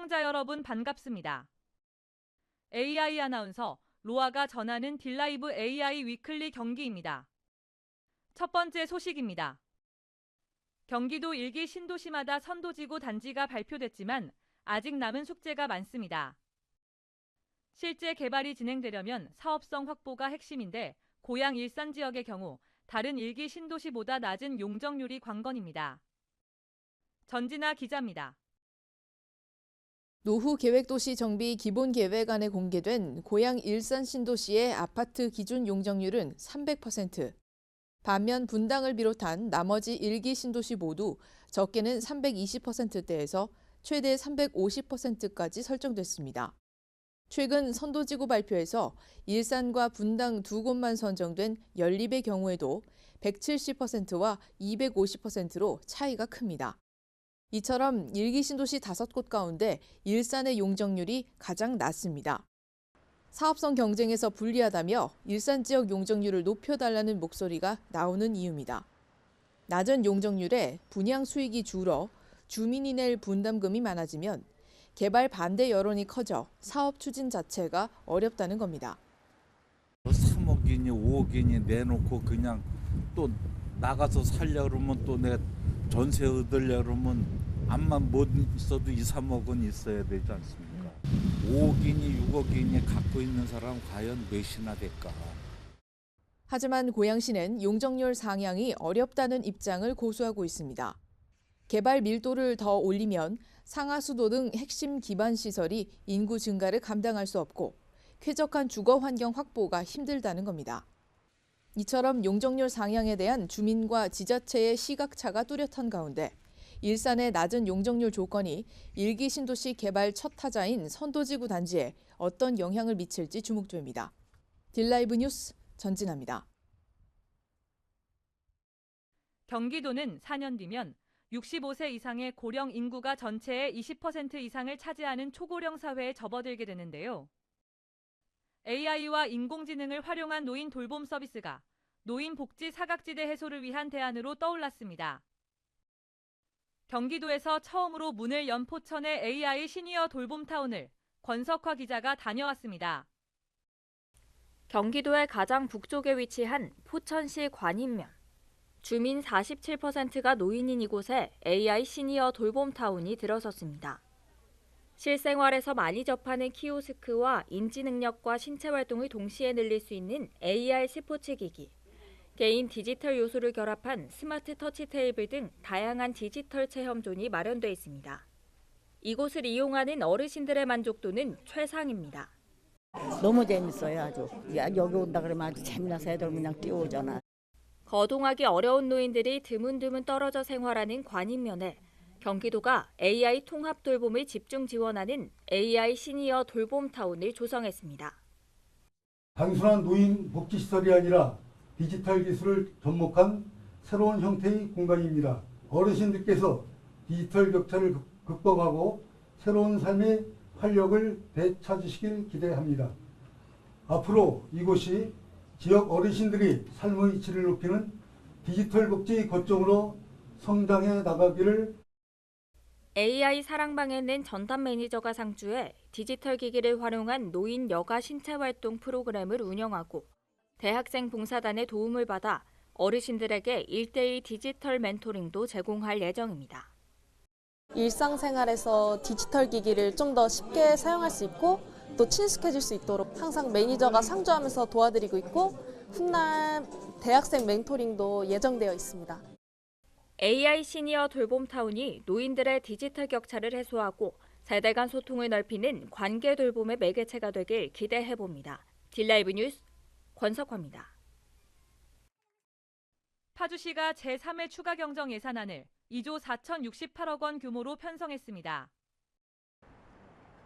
시청자 여러분 반갑습니다. AI 아나운서 로아가 전하는 딜라이브 AI 위클리 경기입니다. 첫 번째 소식입니다. 경기도 일기 신도시마다 선도지구 단지가 발표됐지만 아직 남은 숙제가 많습니다. 실제 개발이 진행되려면 사업성 확보가 핵심인데 고양 일산 지역의 경우 다른 일기 신도시보다 낮은 용적률이 관건입니다. 전진아 기자입니다. 노후 계획도시 정비 기본계획안에 공개된 고양 일산 신도시의 아파트 기준 용적률은 300%. 반면 분당을 비롯한 나머지 일기 신도시 모두 적게는 320%대에서 최대 350%까지 설정됐습니다. 최근 선도지구 발표에서 일산과 분당 두 곳만 선정된 연립의 경우에도 170%와 250%로 차이가 큽니다. 이처럼 일기 신도시 5곳 가운데 일산의 용적률이 가장 낮습니다. 사업성 경쟁에서 불리하다며 일산 지역 용적률을 높여달라는 목소리가 나오는 이유입니다. 낮은 용적률에 분양 수익이 줄어 주민이 낼 분담금이 많아지면 개발 반대 여론이 커져 사업 추진 자체가 어렵다는 겁니다. 3억이니 5억이니 내놓고 그냥 또 나가서 살려고 그러면 또 내가 전세 얻으려고 그러면 암만 못 있어도 2, 3억은 있어야 되지 않습니까? 5억이니 6억이니 갖고 있는 사람 과연 몇이나 될까? 하지만 고양시는 용적률 상향이 어렵다는 입장을 고수하고 있습니다. 개발 밀도를 더 올리면 상하수도 등 핵심 기반 시설이 인구 증가를 감당할 수 없고 쾌적한 주거 환경 확보가 힘들다는 겁니다. 이처럼 용적률 상향에 대한 주민과 지자체의 시각차가 뚜렷한 가운데 일산의 낮은 용적률 조건이 일기 신도시 개발 첫 타자인 선도지구 단지에 어떤 영향을 미칠지 주목됩니다. 딜라이브 뉴스 전진아입니다. 경기도는 4년 뒤면 65세 이상의 고령 인구가 전체의 20% 이상을 차지하는 초고령 사회에 접어들게 되는데요. AI와 인공지능을 활용한 노인 돌봄 서비스가 노인 복지 사각지대 해소를 위한 대안으로 떠올랐습니다. 경기도에서 처음으로 문을 연 포천의 AI 시니어 돌봄타운을 권석화 기자가 다녀왔습니다. 경기도의 가장 북쪽에 위치한 포천시 관인면. 주민 47%가 노인인 이곳에 AI 시니어 돌봄타운이 들어섰습니다. 실생활에서 많이 접하는 키오스크와 인지 능력과 신체 활동을 동시에 늘릴 수 있는 AR 스포츠 기기, 개인 디지털 요소를 결합한 스마트 터치 테이블 등 다양한 디지털 체험존이 마련돼 있습니다. 이곳을 이용하는 어르신들의 만족도는 최상입니다. 너무 재밌어요, 아주. 야, 여기 온다 그러면 아주 재미나서 애들 그냥 뛰어오잖아. 거동하기 어려운 노인들이 드문드문 떨어져 생활하는 관인면에 경기도가 AI 통합 돌봄을 집중 지원하는 AI 시니어 돌봄타운을 조성했습니다. 단순한 노인 복지시설이 아니라 디지털 기술을 접목한 새로운 형태의 공간입니다. 어르신들께서 디지털 격차를 극복하고 새로운 삶의 활력을 되찾으시길 기대합니다. 앞으로 이곳이 지역 어르신들이 삶의 질을 높이는 디지털 복지 거점으로 성장해 나가기를. AI 사랑방에는 전담 매니저가 상주해 디지털 기기를 활용한 노인 여가 신체활동 프로그램을 운영하고 대학생 봉사단의 도움을 받아 어르신들에게 1:1 디지털 멘토링도 제공할 예정입니다. 일상생활에서 디지털 기기를 좀 더 쉽게 사용할 수 있고 또 친숙해질 수 있도록 항상 매니저가 상주하면서 도와드리고 있고 훗날 대학생 멘토링도 예정되어 있습니다. AI 시니어 돌봄타운이 노인들의 디지털 격차를 해소하고 세대 간 소통을 넓히는 관계 돌봄의 매개체가 되길 기대해봅니다. 딜라이브 뉴스 권석화입니다. 파주시가 제3회 추가 경정 예산안을 2조 4,068억 원 규모로 편성했습니다.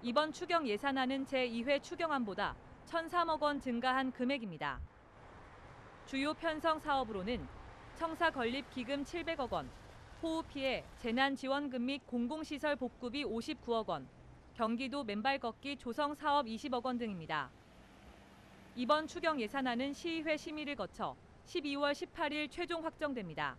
이번 추경 예산안은 제2회 추경안보다 1,003억 원 증가한 금액입니다. 주요 편성 사업으로는 청사 건립 기금 700억 원, 호우 피해 재난 지원금 및 공공시설 복구비 59억 원, 경기도 맨발 걷기 조성 사업 20억 원 등입니다. 이번 추경 예산안은 시의회 심의를 거쳐 12월 18일 최종 확정됩니다.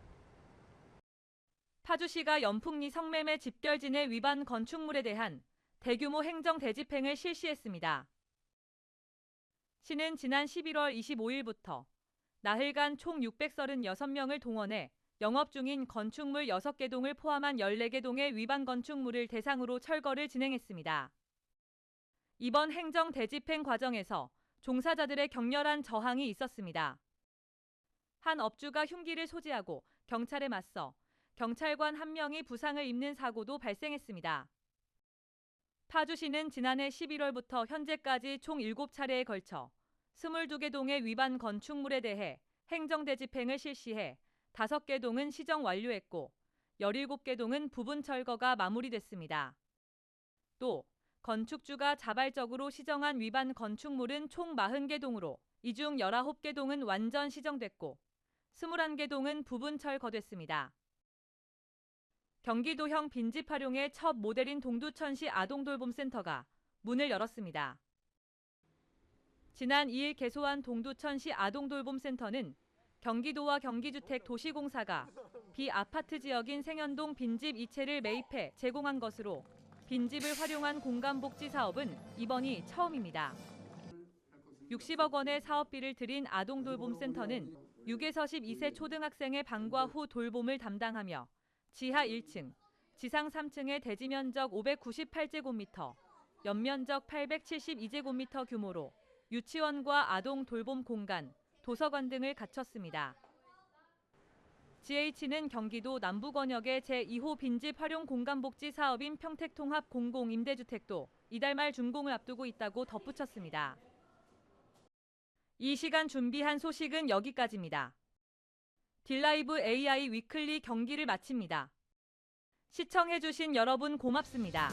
파주시가 연풍리 성매매 집결진의 위반 건축물에 대한 대규모 행정 대집행을 실시했습니다. 시는 지난 11월 25일부터 나흘간 총 636명을 동원해 영업 중인 건축물 6개 동을 포함한 14개 동의 위반 건축물을 대상으로 철거를 진행했습니다. 이번 행정 대집행 과정에서 종사자들의 격렬한 저항이 있었습니다. 한 업주가 흉기를 소지하고 경찰에 맞서 경찰관 1명이 부상을 입는 사고도 발생했습니다. 파주시는 지난해 11월부터 현재까지 총 7차례에 걸쳐 22개 동의 위반 건축물에 대해 행정대집행을 실시해 5개 동은 시정 완료했고 17개 동은 부분 철거가 마무리됐습니다. 또 건축주가 자발적으로 시정한 위반 건축물은 총 40개 동으로 이 중 19개 동은 완전 시정됐고 21개 동은 부분 철거됐습니다. 경기도형 빈집 활용의 첫 모델인 동두천시 아동돌봄센터가 문을 열었습니다. 지난 2일 개소한 동두천시 아동돌봄센터는 경기도와 경기주택도시공사가 비아파트 지역인 생현동 빈집 2채를 매입해 제공한 것으로 빈집을 활용한 공간복지 사업은 이번이 처음입니다. 60억 원의 사업비를 들인 아동돌봄센터는 6에서 12세 초등학생의 방과 후 돌봄을 담당하며 지하 1층, 지상 3층의 대지 면적 598제곱미터, 연면적 872제곱미터 규모로 유치원과 아동 돌봄 공간, 도서관 등을 갖췄습니다. GH는 경기도 남부권역의 제2호 빈집 활용 공간복지 사업인 평택통합 공공임대주택도 이달 말 준공을 앞두고 있다고 덧붙였습니다. 이 시간 준비한 소식은 여기까지입니다. 딜라이브 AI 위클리 경기를 마칩니다. 시청해주신 여러분 고맙습니다.